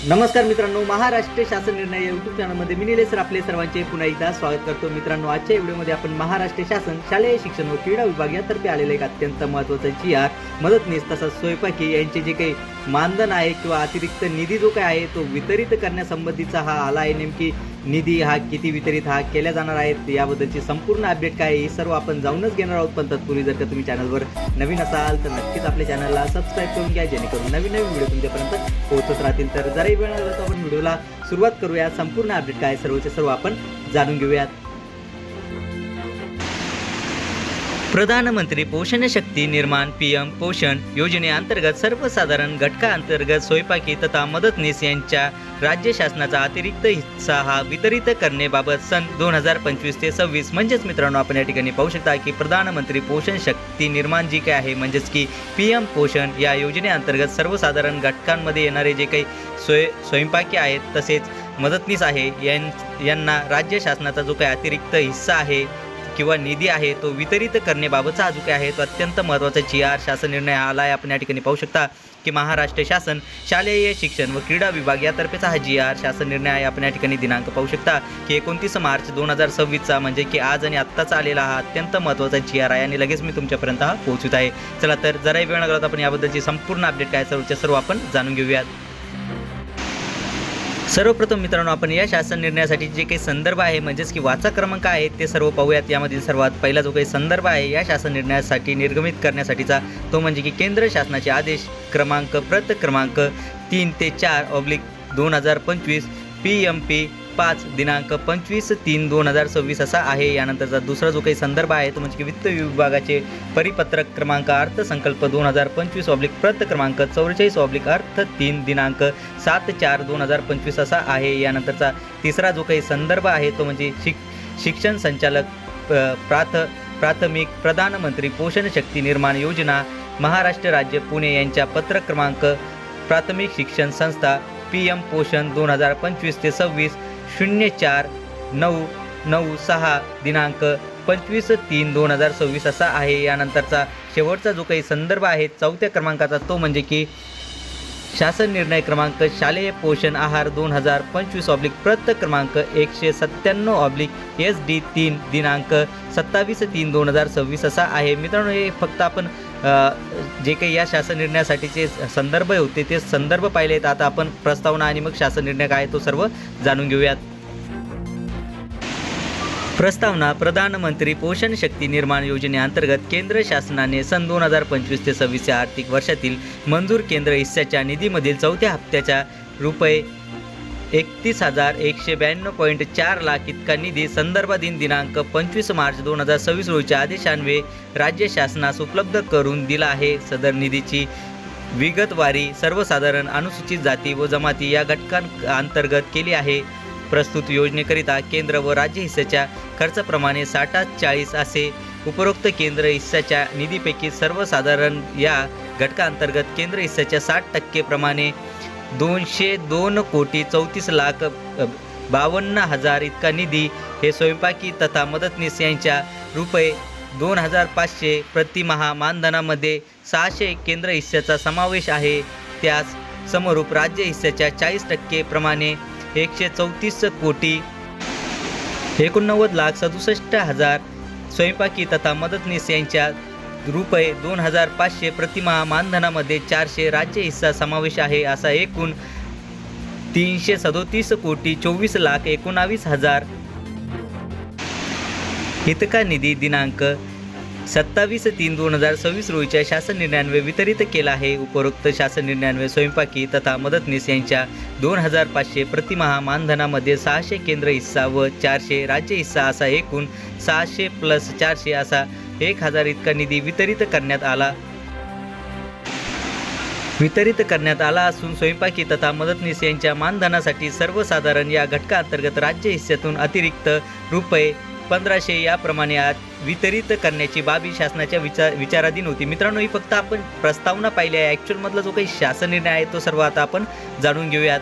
नमस्कार मित्रांनो, महाराष्ट्र शासन निर्णय या यूट्यूब चॅनलमध्ये मी निलेश सर आपले सर्वांचे पुन्हा एकदा स्वागत करतो। मित्रांनो, आजच्या व्हिडिओमध्ये आपण महाराष्ट्र शासन शालेय शिक्षण व क्रीडा विभाग यातर्फे आलेले एक अत्यंत महत्त्वाचा GR मदतनीस तसंच स्वयंपाकी यांचे जे काही मानधन आहे किंवा अतिरिक्त निधी जो काय आहे तो वितरित करण्यासंबंधीचा हा आला आहे। नेमकी निधी हा किती वितरित हा केल्या जाणार आहे याबद्दलची संपूर्ण अपडेट काय आहे हे सर्व आपण जाऊनच घेणार आहोत। पण तत्पूर्वी जर का तुम्ही चॅनलवर नवीन असाल तर नक्कीच आपल्या चॅनलला सबस्क्राईब करून घ्या, जेणेकरून नवीन व्हिडिओ तुमच्यापर्यंत पोहोचत राहतील। तर जराही वेळ लागला तर आपण व्हिडिओला सुरुवात करूया। संपूर्ण अपडेट काय सर्वचे सर्व आपण जाणून घेऊयात। प्रधानमंत्री पोषण शक्ती निर्माण PM पोषण योजनेअंतर्गत सर्वसाधारण घटकाअंतर्गत स्वयंपाकी तथा मदतनीस यांच्या राज्य शासनाचा अतिरिक्त हिस्सा हा वितरित करण्याबाबत सन 2025 ते 26 म्हणजेच मित्रांनो आपण या ठिकाणी पाहू शकता की प्रधानमंत्री पोषण शक्ती निर्माण जी काय आहे म्हणजेच की PM पोषण या योजनेअंतर्गत सर्वसाधारण घटकांमध्ये येणारे जे काही स्वयंपाकी आहेत तसेच मदतनीस आहे यांना राज्य शासनाचा जो काही अतिरिक्त हिस्सा आहे किंवा निधी आहे तो वितरित करण्याबाबतचा हा जो काय आहे तो अत्यंत महत्त्वाचा GR शासन निर्णय आला आहे। आपण या ठिकाणी पाहू शकता की महाराष्ट्र शासन शालेय शिक्षण व क्रीडा विभाग यातर्फेचा हा GR शासन निर्णय आहे। आपण या ठिकाणी दिनांक पाहू शकता की 29 मार्च 2026चा म्हणजे की आज आणि आत्ताचा आलेला हा अत्यंत महत्त्वाचा GR आहे आणि लगेच मी तुमच्यापर्यंत हा पोहोचत आहे। चला तर जराही वेळ लागला तर आपण याबद्दलची संपूर्ण अपडेट काय सर्वच्या सर्व आपण जाणून घेऊयात। सर्वप्रथम मित्रांनो आपण या शासन निर्णयासाठी जे काही संदर्भ आहे म्हणजेच की वाचा क्रमांक आहे ते सर्व पाहूयात। यामधील सर्वात पहिला जो काही संदर्भ आहे या शासन निर्णयासाठी निर्गमित करण्यासाठीचा तो म्हणजे की केंद्र शासनाचे आदेश क्रमांक प्रत क्रमांक 3 ते 4/2025 PMP 5 दिनांक 25/3/2026 असा आहे। यानंतरचा दुसरा जो काही संदर्भ आहे तो म्हणजे की वित्त विभागाचे परिपत्रक क्रमांक अर्थसंकल्प 2025 प्रत क्रमांक 44 अर्थ 3 दिनांक 7/4/2025 असा आहे। यानंतरचा तिसरा जो काही संदर्भ आहे तो म्हणजे शिक्षण संचालक प्राथमिक प्रधानमंत्री पोषण शक्ती निर्माण योजना महाराष्ट्र राज्य पुणे यांच्या पत्रक क्रमांक प्राथमिक शिक्षण संस्था PM पोषण 2025 ते 26 04/9/96 दिनांक 25/3/2026 असा आहे। यानंतरचा शेवटचा जो काही संदर्भ आहे चौथ्या क्रमांकाचा तो म्हणजे की शासन निर्णय क्रमांक शालेय पोषण आहार 2025 प्रत क्रमांक 197/SD 3 दिनांक 27/3/2026 असा आहे। मित्रांनो, हे फक्त आपण जे काही या शासन निर्णयासाठीचे संदर्भ होते ते संदर्भ पाहिलेत। आता आपण प्रस्तावना आणि मग शासन निर्णय काय तो सर्व जाणून घेऊयात। प्रस्तावना प्रधानमंत्री पोषण शक्ती निर्माण योजनेअंतर्गत केंद्र शासनाने सन 2025 ते 26 या आर्थिक वर्षातील मंजूर केंद्र हिस्साच्या निधीमधील चौथ्या हप्त्याच्या रुपये 31,192.4 लाख इतका निधी संदर्भाधीन दिनांक 25 मार्च 2026 रोजीच्या आदेशान्वये राज्य शासनास उपलब्ध करून दिला आहे। सदर निधीची विगतवारी सर्वसाधारण अनुसूचित जाती व जमाती या घटकांअंतर्गत केली आहे। प्रस्तुत योजनेकरिता केंद्र व राज्य हिस्साच्या खर्चाप्रमाणे 60-40 असे उपरोक्त केंद्र हिस्साच्या निधीपैकी सर्वसाधारण या घटकांतर्गत केंद्र हिस्साच्या 60% प्रमाणे 202,34,52,000 इतका निधी हे स्वयंपाकी तथा मदतनीस यांच्या रुपये 2,500 प्रतिमाह मानधनामध्ये 600 केंद्र हिस्साचा समावेश आहे। त्यास समरूप राज्य हिस्साच्या 40% प्रमाणे 134,89,67,000 स्वयंपाकी तथा मदतनीस यांच्या रुपये 2,500 प्रतिमाह मानधनामध्ये 400 राज्य हिस्सा समावेश आहे। असा एकूण 337,24,19,000 इतका निधी दिनांक 27/3/2026 रोजीच्या शासन निर्णयान्वये वितरित केला आहे। उपरोक्त शासन निर्णयान्वये स्वयंपाकी तथा मदतनीस यांच्या 2,500 प्रतिमाह मानधनामध्ये 600 केंद्र हिस्सा व 400 राज्य हिस्सा असा एकूण 600 + 400 असा 1,000 इतका निधी वितरित करण्यात आला असून स्वयंपाकी तथा मदतनीस यांच्या मानधनासाठी सर्वसाधारण या घटकाअंतर्गत राज्य हिस्स्यातून अतिरिक्त रुपये 1,500 याप्रमाणे वितरित करण्याची बाबी शासनाच्या विचाराधीन होती। मित्रांनो, ही फक्त आपण प्रस्तावना पाहिली आहे। ॲक्च्युअलमधला जो काही शासन निर्णय आहे तो सर्व आता आपण जाणून घेऊयात।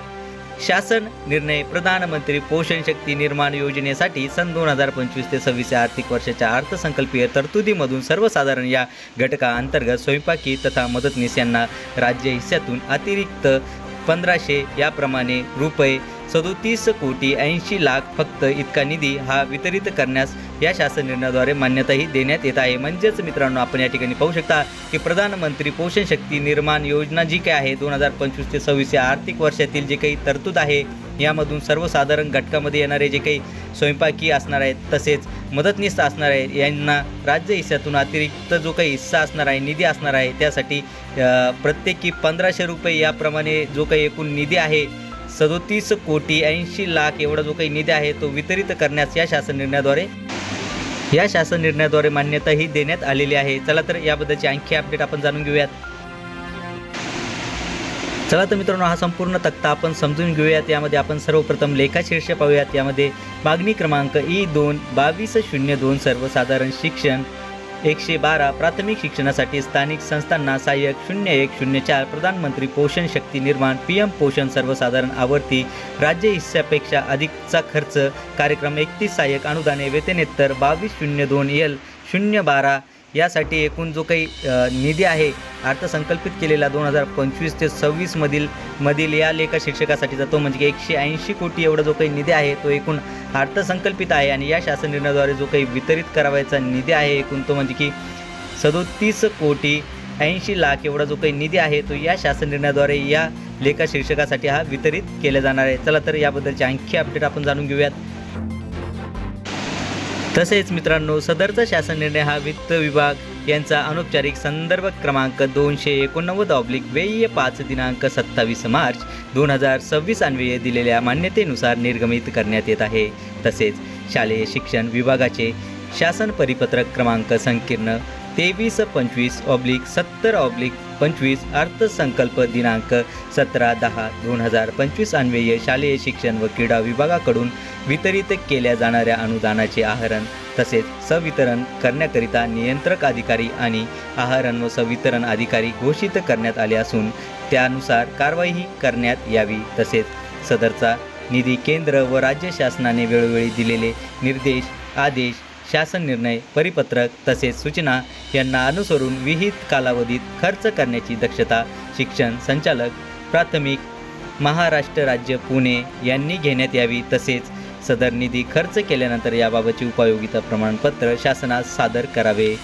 शासन निर्णय प्रधानमंत्री पोषण शक्ती निर्माण योजनेसाठी सन 2025 ते 26 या आर्थिक वर्षाच्या अर्थसंकल्पीय तरतुदीमधून सर्वसाधारण या घटकाअंतर्गत स्वयंपाकी तथा मदतनीस यांना राज्य हिस्स्यातून अतिरिक्त 1500 याप्रमाणे रुपये 37,80,00,000 फक्त इतका निधी हा वितरित करण्यास या शासन निर्णयाद्वारे मान्यताही देण्यात येत आहे. म्हणजेच मित्रांनो, आपण या ठिकाणी पाहू शकता की प्रधानमंत्री पोषण शक्ती निर्माण योजना जी काय आहे 2025 ते 26 या आर्थिक वर्षातील जे काही तरतूद आहे, यामधून सर्वसाधारण घटकामध्ये येणारे जे काही स्वयंपाकी असणार आहेत, तसेच मदतनीस असणार आहे, यांना राज्य हिस्सातून अतिरिक्त जो काही हिस्सा असणार आहे, निधी असणार आहे, त्यासाठी प्रत्येकी 1500 रुपये याप्रमाणे जो काही एकूण निधी आहे 37,80,00,000 एवढा जो काही निधी आहे तो वितरित करण्यास या शासन निर्णयाद्वारे मान्यताही देण्यात आलेली आहे. चला तर याबद्दलची आणखी अपडेट आपण जाणून घेऊयात. चला तर मित्रांनो, हा संपूर्ण तक्ता आपण समजून घेऊयात. यामध्ये आपण सर्वप्रथम लेखाशीर्ष पाहूयात. यामध्ये मागणी क्रमांक E2 2202 सर्वसाधारण शिक्षण 112 प्राथमिक शिक्षणासाठी स्थानिक संस्थांना सहाय्यक 0104 प्रधानमंत्री पोषण शक्ती निर्माण PM पोषण सर्वसाधारण आवर्ती राज्य हिस्सापेक्षा अधिकचा खर्च कार्यक्रम 31 सहाय्यक अनुदाने वेतनेतर 2202 L012 यासाठी एकूण जो काही निधी आहे अर्थसंकल्पित केलेला 2025 ते 26 मधील या लेखा शिक्षकासाठी जातो, म्हणजे 180 कोटी एवढा जो काही निधी आहे तो एकूण अर्थसंकल्पित आहे. आणि या शासन निर्णयाद्वारे जो काही वितरित करावायचा निधी आहे एकूण तो म्हणजे की 37,80,00,000 एवढा जो काही निधी आहे तो या शासन निर्णयाद्वारे या लेखा शिक्षकासाठी हा वितरित केला जाणार आहे. चला तर याबद्दलची आणखी अपडेट आपण जाणून घेऊयात. तसेच मित्रांनो, सदरचा शासन निर्णय हा वित्त विभाग यांचा अनौपचारिक संदर्भ क्रमांक 289/5 दिनांक 27 मार्च 2026 अन्वये दिलेल्या मान्यतेनुसार निर्गमित करण्यात येत आहे. तसेच शालेय शिक्षण विभागाचे शासन परिपत्रक क्रमांक संकीर्ण 2325/70/25 अर्थसंकल्प दिनांक 17/10/2025 अन्वये शालेय शिक्षण व क्रीडा विभागाकडून वितरित केल्या जाणाऱ्या अनुदानाचे आहरण तसेच सवितरण करण्याकरिता नियंत्रक अधिकारी आणि आहरण व सवितरण अधिकारी घोषित करण्यात आले असून त्यानुसार कारवाई करण्यात यावी. तसेच सदरचा निधी केंद्र व राज्य शासनाने वेळोवेळी दिलेले निर्देश, आदेश, शासन निर्णय, परिपत्रक तसेच सूचना यांना अनुसरून विहित कालावधीत खर्च करण्याची दक्षता शिक्षण संचालक प्राथमिक महाराष्ट्र राज्य पुणे यांनी घेण्यात यावी. तसेच सदर निधी खर्च केल्यानंतर याबाबतचे उपयोगिता प्रमाणपत्र शासनास सादर करावे.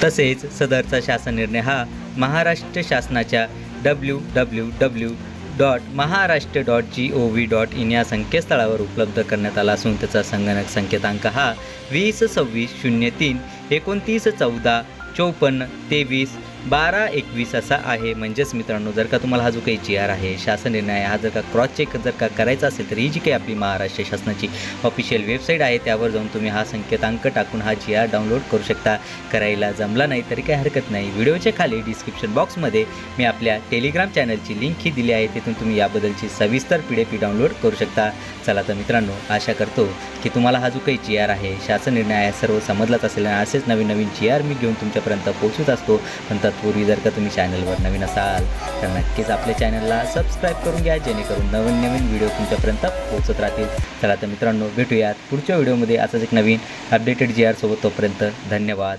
तसेच सदरचा शासन निर्णय हा महाराष्ट्र शासनाच्या www.maharashtra.gov.in या संकेतस्थळावर उपलब्ध करण्यात आला असून त्याचा संगणक संकेतांक हा 2026-29-29-54-23-12-21 असा आहे. म्हणजेच मित्रांनो, जर का तुम्हाला हा जो काही GR आहे, शासन निर्णय आहे, हा जर का क्रॉस चेक जर का करायचा असेल तर ही जी काही आपली महाराष्ट्र शासनाची ऑफिशियल वेबसाईट आहे त्यावर जाऊन तुम्ही हा संकेतांक टाकून हा GR डाउनलोड करू शकता. करायला जमला नाही तरी काही हरकत नाही. व्हिडिओच्या खाली डिस्क्रिप्शन बॉक्समध्ये मी आपल्या टेलिग्राम चॅनलची लिंक ही दिली आहे, तिथून तुम्ही याबद्दलची सविस्तर PDF डाउनलोड करू शकता. चला तर मित्रांनो, आशा करतो की तुम्हाला हा जो काही GR आहे, शासन निर्णय आहे, सर्व समजलाच असेल. आणि असेच नवीन GR मी घेऊन तुमच्यापर्यंत पोहोचत असतो. पण तत्पूर्वी जर का तुम्ही चॅनलवर नवीन असाल तर नक्कीच आपल्या चॅनलला सबस्क्राईब करून घ्या, जेणेकरून नवीन व्हिडिओ तुमच्यापर्यंत पोहोचत राहतील. चला तर मित्रांनो, भेटूयात पुढच्या व्हिडिओमध्ये असाच एक नवीन अपडेटेड GR सोबत. तोपर्यंत धन्यवाद.